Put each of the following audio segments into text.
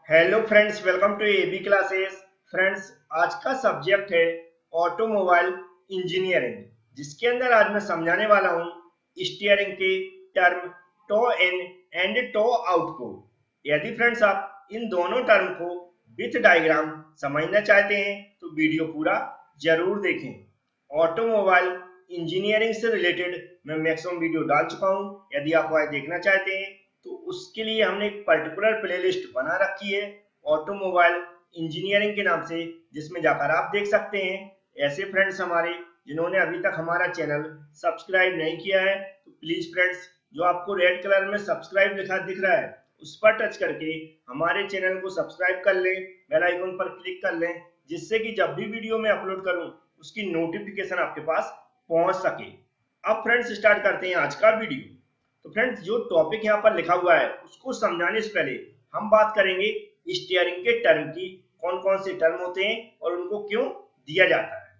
Hello friends, welcome to AB classes. Friends, आज का subject है ऑटोमोबाइल इंजीनियरिंग, जिसके अंदर आज मैं समझाने वाला हूं स्टीयरिंग के term toe in and toe out को। यदि फ्रेंड्स आप इन दोनों टर्म को विथ डायग्राम समझना चाहते हैं तो वीडियो पूरा जरूर देखें। ऑटोमोबाइल इंजीनियरिंग से रिलेटेड मैं मैक्सिमम वीडियो डाल चुका हूं। यदि आप वह देखना चाहते हैं तो उसके लिए हमने एक पर्टिकुलर प्लेलिस्ट बना रखी है ऑटोमोबाइल इंजीनियरिंग के नाम से, जिसमें जाकर आप देख सकते हैं। ऐसे फ्रेंड्स हमारे जिन्होंने अभी तक हमारा चैनल सब्सक्राइब नहीं किया है तो प्लीज फ्रेंड्स, जो आपको रेड कलर में सब्सक्राइब लिखा दिख रहा है उस पर टच करके हमारे चैनल को सब्सक्राइब कर लें, बेल आइकन पर क्लिक कर लें, जिससे कि जब भी वीडियो मैं अपलोड करूं उसकी नोटिफिकेशन आपके पास पहुंच सके। अब फ्रेंड्स स्टार्ट करते हैं आज का वीडियो। तो फ्रेंड्स, जो टॉपिक यहाँ पर लिखा हुआ है उसको समझाने से पहले हम बात करेंगे स्टीयरिंग के टर्म की। कौन कौन से टर्म होते हैं और उनको क्यों दिया जाता है।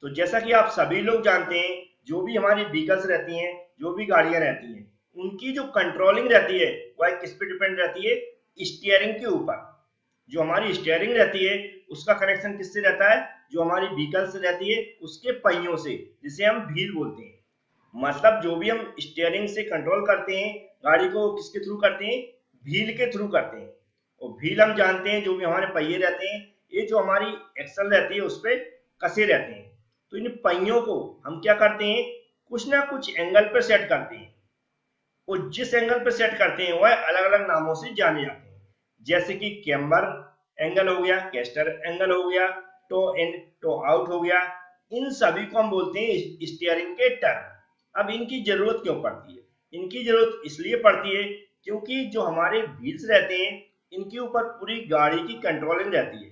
तो जैसा कि आप सभी लोग जानते हैं, जो भी हमारी व्हीकल्स रहती हैं, जो भी गाड़ियां रहती हैं, उनकी जो कंट्रोलिंग रहती है वह किस पे डिपेंड रहती है? स्टीयरिंग के ऊपर। जो हमारी स्टीयरिंग रहती है उसका कनेक्शन किससे रहता है? जो हमारी व्हीकल से रहती है उसके पहियों से, जिसे हम व्हील बोलते हैं। मतलब जो भी हम स्टीयरिंग से कंट्रोल करते हैं गाड़ी को, किसके थ्रू करते हैं? व्हील के थ्रू करते हैं। और व्हील हम जानते हैं, जो भी हमारे पहिए रहते हैं, ये जो हमारी एक्सल रहती है उस पर कसे रहते हैं। तो इन पहियों को हम क्या करते हैं? कुछ ना कुछ एंगल पर सेट करते हैं, और जिस एंगल पर सेट करते हैं वह अलग अलग नामों से जाने जाते हैं। जैसे कि कैम्बर एंगल हो गया, कैस्टर एंगल हो गया, टो इन टो आउट हो गया। इन सभी को हम बोलते हैं स्टीयरिंग के टर्म। अब इनकी जरूरत क्यों पड़ती है? इनकी जरूरत इसलिए पड़ती है क्योंकि जो हमारे व्हील्स रहते हैं इनके ऊपर पूरी गाड़ी की कंट्रोलिंग रहती है।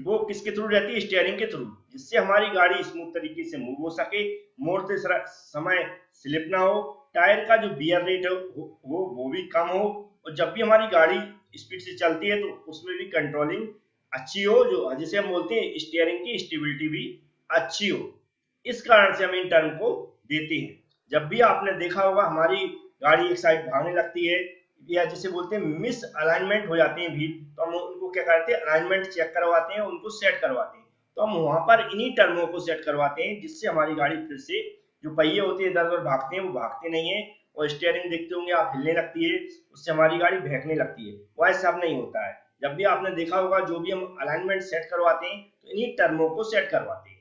वो किसके थ्रू रहती है? स्टीयरिंग के थ्रू, जिससे हमारी गाड़ी स्मूथ तरीके से मूव हो सके, मोड़ते समय स्लिप ना हो, टायर का जो बियर रेट है वो भी कम हो, और जब भी हमारी गाड़ी स्पीड से चलती है तो उसमें भी कंट्रोलिंग अच्छी हो, जो जिसे हम बोलते हैं स्टीयरिंग की स्टेबिलिटी भी अच्छी हो। इस कारण से हम इन टर्म को देते हैं। जब भी आपने देखा होगा हमारी गाड़ी एक साइड भागने लगती है या जिसे बोलते हैं मिस अलाइनमेंट हो जाते हैं व्हील, तो हम उनको क्या करते हैं? अलाइनमेंट चेक करवाते हैं, उनको सेट करवाते हैं। तो हम वहां पर इन्हीं टर्मों को सेट करवाते हैं, जिससे हमारी गाड़ी फिर से, जो पहिए होते हैं इधर उधर भागते हैं वो भागते नहीं है, और स्टीयरिंग देखते होंगे आप हिलने लगती है, उससे हमारी गाड़ी बहकने लगती है। वैसे सब नहीं होता है। जब भी आपने देखा होगा जो भी हम अलाइनमेंट सेट करवाते हैं तो इन्हीं टर्मों को सेट करवाते हैं।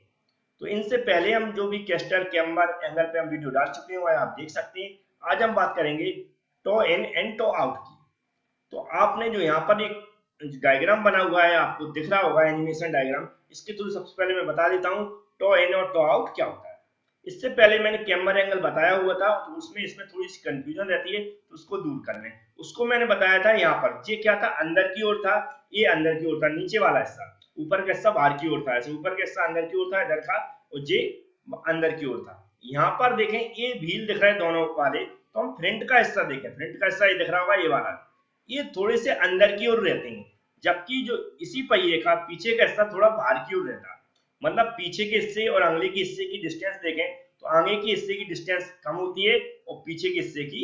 तो इनसे पहले हम जो भी कैस्टर कैम्बर एंगल पे हम वीडियो डाल चुके हैं वह आप देख सकते हैं। आज हम बात करेंगे toe in and toe out की। तो आपने जो यहाँ पर एक डायग्राम बना हुआ है आपको दिख रहा होगा, एनिमेशन डायग्राम, इसके थ्रू सबसे पहले मैं बता देता हूँ टो इन और टो आउट क्या होता है। इससे पहले मैंने कैम्बर एंगल बताया हुआ था, तो उसमें इसमें थोड़ी सी कंफ्यूजन रहती है, तो उसको दूर कर लें। उसको मैंने बताया था यहाँ पर, ये क्या था? अंदर की ओर था, ये अंदर की ओर था, नीचे वाला हिस्सा, ऊपर का हिस्सा बाहर की ओर था, ऐसे ऊपर का हिस्सा अंदर की ओर था इधर का, और ये अंदर की ओर था। यहाँ पर देखें ये व्हील दिख रहा है दोनों वाले, तो हम फ्रंट का हिस्सा देखें, फ्रंट का हिस्सा ये दिख रहा होगा, ये वाला, ये थोड़े से अंदर की ओर रहते हैं, जबकि जो इसी पहिए का पीछे का हिस्सा थोड़ा बाहर की ओर रहता है। मतलब पीछे के हिस्से और आगे के हिस्से की डिस्टेंस देखें तो आगे के हिस्से की डिस्टेंस कम होती है और पीछे के हिस्से की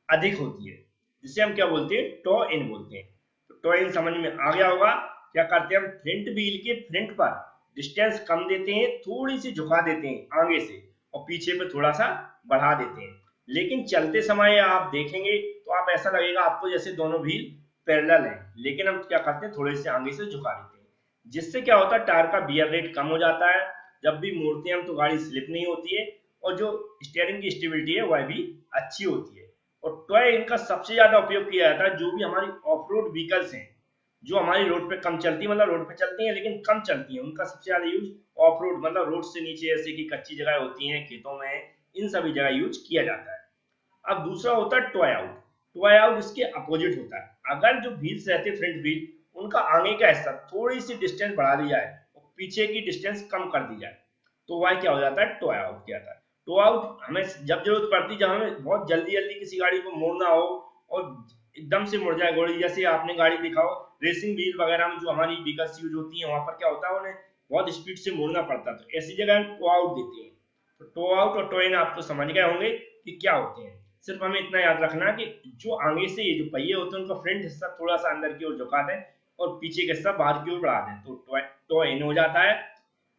अधिक होती है, जिसे हम क्या बोलते हैं? टो इन बोलते हैं। तो टो इन समझ में आ गया होगा। क्या करते हैं? हम फ्रंट व्हील के फ्रंट पर डिस्टेंस कम देते हैं, थोड़ी सी झुका देते हैं आगे से, और पीछे पे थोड़ा सा बढ़ा देते हैं। लेकिन चलते समय आप देखेंगे तो आप ऐसा लगेगा आपको जैसे दोनों व्हील पैरेलल हैं, लेकिन हम क्या करते हैं? थोड़े से आगे से झुका देते हैं, जिससे क्या होता है? टायर का बियर रेट कम हो जाता है, जब भी मोड़ते हैं हम तो गाड़ी स्लिप नहीं होती है, और जो स्टीयरिंग की स्टेबिलिटी है वह भी अच्छी होती है। और टॉय इनका सबसे ज्यादा उपयोग किया जाता है जो भी हमारी ऑफ रोड व्हीकल्स हैं, जो हमारी रोड पे कम चलती है, मतलब रोड पे चलती हैं लेकिन कम चलती हैं, उनका सबसे ज्यादा यूज ऑफ रोड, मतलब रोड से नीचे, जैसे कि कच्ची जगह होती हैं, खेतों में, इन सभी जगह यूज किया जाता है। अब दूसरा होता है टॉय आउट। टॉय आउट इसके अपोजिट होता है। अगर जो व्हील्स रहते हैं फ्रंट व्हील, उनका आगे का हिस्सा थोड़ी सी डिस्टेंस बढ़ा दी जाए और पीछे की डिस्टेंस कम कर दी जाए, तो वह क्या हो जाता है? टॉय आउट किया जाता है। टो आउट हमें जब जरूरत पड़ती, जब हमें बहुत जल्दी जल्दी किसी गाड़ी को मोड़ना हो और एकदम से मुड़ जाए गाड़ी, जैसे आपने गाड़ी दिखाओ रेसिंग व्हील वगैरह में जो हमारी व्हीकल्स यूज होती है, वहां पर क्या होता है? उन्हें बहुत स्पीड से मोड़ना पड़ता है, तो ऐसी जगह हम टो आउट देते हैं। तो टो आउट और टो इन आपको समझ गए होंगे कि क्या होते हैं। सिर्फ हमें इतना याद रखना कि जो आगे से ये जो पहिए होते हैं उनका फ्रंट हिस्सा थोड़ा सा अंदर की ओर झुका दें, और पीछे का हिस्सा बाहर की ओर बढ़ा दें तो टो इन हो जाता है।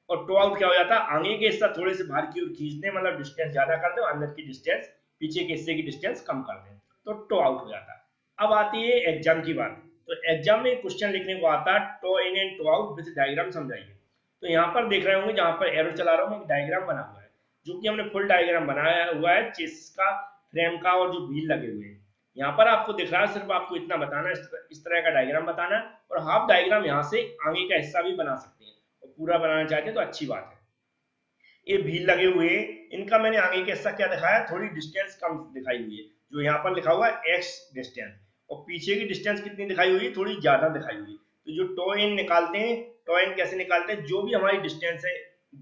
और टो आउट क्या हो जाता है, आगे के हिस्सा थोड़े से बाहर की ओर खींचने, मतलब डिस्टेंस ज्यादा कर दे और अंदर की डिस्टेंस, पीछे के हिस्से की डिस्टेंस कम कर दें, तो टो आउट हो जाता है। अब आती है एग्जाम की बात। तो एग्जाम में क्वेश्चन लिखने को आता है toe in and toe out with diagram समझाइए। तो यहाँ पर देख रहे होंगे जहां पर एरो चला रहा हूँ, एक डायग्राम बना हुआ है, जो कि हमने फुल डायग्राम बनाया हुआ है चेसिस का, फ्रेम का और जो व्हील लगे हुए हैं। यहाँ पर आपको दिख रहा है, सिर्फ आपको इतना बताना है, इस तरह का डायग्राम बताना है, और हाफ डायग्राम यहाँ से आगे का हिस्सा भी बना सकते हैं, और पूरा बनाना चाहते हैं तो अच्छी बात है। ये व्हील लगे हुए हैं, इनका मैंने आगे का हिस्सा क्या दिखाया, थोड़ी डिस्टेंस कम दिखाई हुई है, जो यहाँ पर लिखा हुआ है एक्स डिस्टेंस, और पीछे की डिस्टेंस कितनी दिखाई हुई है, थोड़ी ज्यादा दिखाई हुई है। तो जो टो इन निकालते हैं, टो इन कैसे निकालते हैं, जो भी हमारी डिस्टेंस है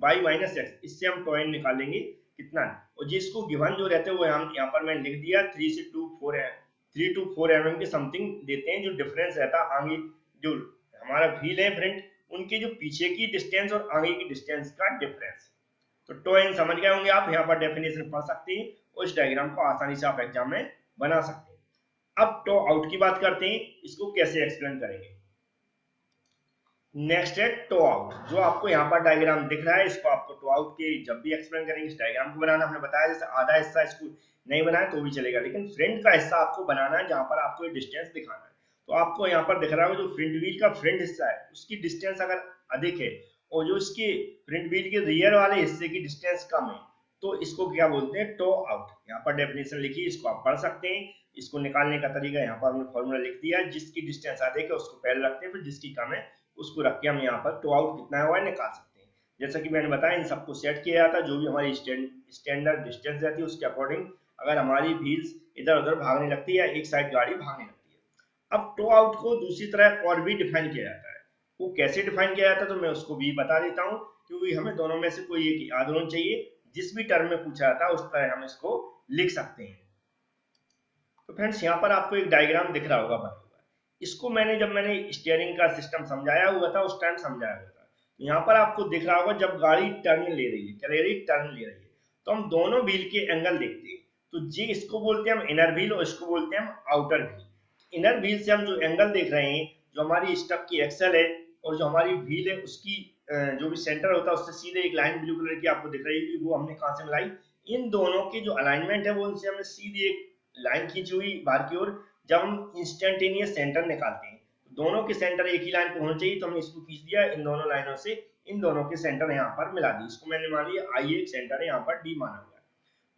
y माइनस एक्स, इससे हम टो इन निकालेंगे कितना है, और जिसको गिवन जो रहते हैं वो हम यहाँ पर मैंने लिख दिया 3 से 3 to 4 mm के समथिंग देते हैं, जो डिफरेंस रहता है आगे जो हमारा व्हील है फ्रंट, उनके जो पीछे की डिस्टेंस और आगे की डिस्टेंस का डिफरेंस। तो टो इन समझ गए होंगे आप, यहाँ पर डेफिनेशन पढ़ सकते हैं और इस डायग्राम को आसानी से आप एग्जाम में बना सकते हैं। अब टो आउट की बात करते हैं, इसको कैसे एक्सप्लेन करेंगे। नेक्स्ट है टो आउट, जो आपको यहाँ पर डायग्राम दिख रहा है, इसको आपको टो आउट के जब भी एक्सप्लेन करेंगे इस डायग्राम को बनाना। हमने बताया जैसे आधा हिस्सा इसको नहीं बनाया तो भी चलेगा, लेकिन फ्रंट का हिस्सा आपको बनाना है जहां पर आपको डिस्टेंस दिखाना है। तो आपको यहाँ पर दिख रहा है जो फ्रंट व्हील का फ्रंट हिस्सा है उसकी डिस्टेंस अगर अधिक है और जो इसके फ्रंट व्हील के रियर वाले हिस्से की डिस्टेंस कम है, तो इसको क्या बोलते हैं, टो आउट। यहाँ पर डेफिनेशन लिखी, इसको आप पढ़ सकते हैं। इसको निकालने का तरीका यहाँ पर हमने फॉर्मूला लिख दिया, जिसकी डिस्टेंस अधिक है उसको पहले रखते हैं, फिर जिसकी कम है उसको रख के हम यहाँ पर टो आउट कितना है निकाल सकते हैं। जैसा कि मैंने बताया इन सबको सेट किया जाता है, जो भी हमारी स्टैंडर्ड डिस्टेंस रहती है उसके अकॉर्डिंग, अगर हमारी व्हील्स इधर उधर भागने लगती है, एक साइड गाड़ी भागने लगती है। अब टो आउट को दूसरी तरह और भी डिफाइन किया जाता है। वो कैसे डिफाइन किया जाता है तो मैं उसको भी बता देता हूँ, क्योंकि हमें दोनों में से कोई एक याद होना चाहिए। जिस भी टर्म में पूछा जाता है उस तरह हम इसको लिख सकते हैं। तो फ्रेंड्स यहाँ पर आपको एक डायग्राम दिख रहा होगा बना हुआ, इसको जब मैंने स्टीयरिंग का सिस्टम समझाया हुआ था उस टाइम समझाया हुआ था। तो यहाँ पर आपको दिख रहा होगा जब गाड़ी टर्न ले रही है, क्या ले रही है, टर्न ले रही है, तो हम दोनों व्हील के एंगल देखते हैं। तो जी इसको बोलते हैं हम इनर व्हील और इसको बोलते हैं हम आउटर व्हील। इनर व्हील से हम जो एंगल देख रहे हैं, जो हमारी स्टक की एक्सल है और जो हमारी व्हील है उसकी जो भी सेंटर होता है उससे सीधे एक लाइन ब्लू कलर की आपको दिख रही है, वो हमने कहाँ से मिलाई, इन दोनों की जो अलाइनमेंट है वो उनसे हमने सीधी एक लाइन खींची हुई बाहर की ओर। जब हम इंस्टेंटेनियस सेंटर निकालते हैं तो दोनों के सेंटर एक ही लाइन पे होना चाहिए, तो हमने इसको खींच दिया इन दोनों लाइनों से, इन दोनों के सेंटर यहाँ पर मिला दी। इसको मैंने मान लिया आई एक सेंटर है, यहाँ पर डी माना हुआ है।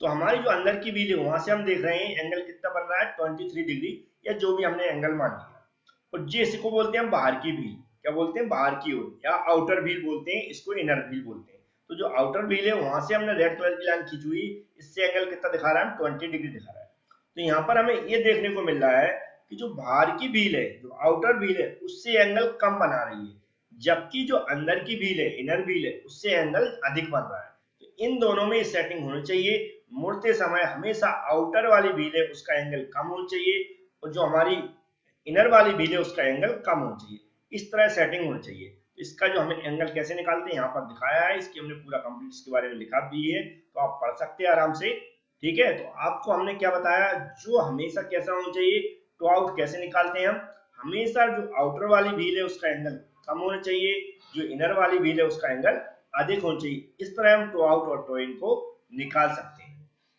तो हमारी जो अंदर की व्हील है वहां से हम देख रहे हैं एंगल कितना बन रहा है, 23 डिग्री, या जो भी हमने एंगल मान लिया। और जी इसको बोलते हैं हम बाहर की व्हील, क्या बोलते हैं, बाहर की ओर, या आउटर व्हील बोलते हैं, इसको इनर व्हील बोलते हैं। तो जो आउटर व्हील है वहां से हमने रेड कलर की लाइन खींची हुई, इससे एंगल कितना दिखा रहा है, 20 डिग्री दिखा रहा है। तो यहाँ पर हमें ये देखने को मिल रहा है कि जो बाहर की व्हील है, जो आउटर व्हील है, उससे एंगल कम बना रही है, जबकि जो अंदर की व्हील है, इनर व्हील है, उससे एंगल अधिक बन रहा है। तो इन दोनों में सेटिंग होनी चाहिए, मुड़ते समय हमेशा आउटर वाली व्हील है उसका एंगल कम होना चाहिए और जो हमारी इनर वाली व्हील है उसका एंगल कम होना चाहिए। इस तरह सेटिंग होनी चाहिए। इसका जो हमें एंगल कैसे निकालते हैं यहाँ पर दिखाया है, इसकी हमने पूरा कंप्लीट इसके बारे में लिखा भी है, तो आप पढ़ सकते हैं आराम से। ठीक है, तो आपको हमने क्या बताया, जो हमेशा कैसा होना चाहिए, टो आउट कैसे निकालते हैं हम, हमेशा जो आउटर वाली व्हील है उसका एंगल कम होना चाहिए, जो इनर वाली व्हील है उसका एंगल अधिक होना चाहिए। इस तरह हम टो आउट और टो इन को निकाल सकते हैं।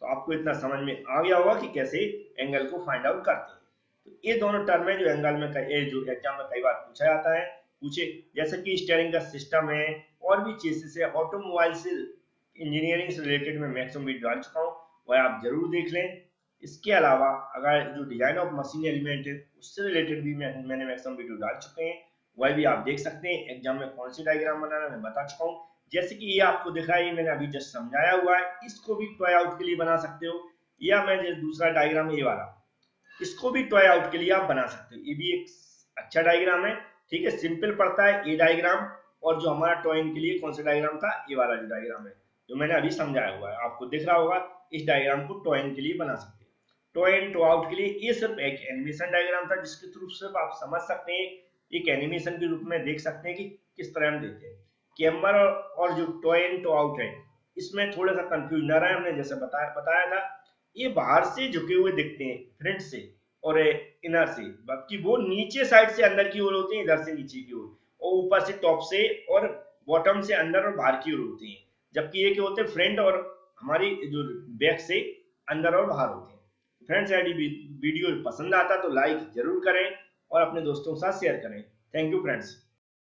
तो आपको इतना समझ में आ गया होगा कि कैसे एंगल को फाइंड आउट करते हैं। तो ये दोनों टर्म है जो एंगल में जो एग्जाम में कई बार पूछा जाता है, पूछे जैसे कि स्टीयरिंग का सिस्टम है और भी चीजें से, ऑटोमोबाइल से इंजीनियरिंग से रिलेटेड में मैक्सिमम वीडियो डाल चुका हूँ, वह आप जरूर देख लें। इसके अलावा अगर जो डिजाइन ऑफ मशीन एलिमेंट है उससे रिलेटेड भी मैंने मैक्सिमम वीडियो डाल चुके हैं, वह भी आप देख सकते हैं। एग्जाम में कौन सी डायग्राम बनाना मैं बता चुका हूँ। जैसे कि ये आपको दिख रहा है, ये मैंने अभी जस्ट समझाया हुआ है, इसको भी टॉय आउट के लिए बना सकते हो, या मैं जो दूसरा डायग्राम ये वाला, इसको भी टॉय आउट के लिए आप बना सकते हो। ये भी एक अच्छा डायग्राम है, ठीक है, सिंपल पड़ता है ये डायग्राम। और जो हमारा टॉय इन के लिए कौन सा डायग्राम था, ये वाला जो डायग्राम है जो मैंने अभी समझाया हुआ है, आपको दिख रहा होगा। इस डायग्राम को टॉय इन के लिए बना सकते हैं। टॉय इन टो आउट के लिए ये सिर्फ एक एनिमेशन डायग्राम था, जिसके थ्रू सिर्फ आप समझ सकते हैं, एक एनिमेशन के रूप में देख सकते हैं कि किस तरह हम देते हैं। कैमर और जो टॉय इन टो आउट है इसमें थोड़ा सा कंफ्यूज ना रहा है, हमने जैसे बताया था, ये बाहर से झुके हुए दिखते हैं फ्रंट से, और इनर से, बल्कि वो नीचे साइड से अंदर की ओर होते हैं, इधर से नीचे की ओर, और ऊपर से टॉप से और बॉटम से अंदर और बाहर की ओर होते हैं। जबकि ये क्या होते हैं, फ्रंट और हमारी जो बैक से अंदर और बाहर होते हैं। फ्रेंड्स, यदि वीडियो पसंद आता तो लाइक जरूर करें और अपने दोस्तों के साथ शेयर करें। Thank you friends.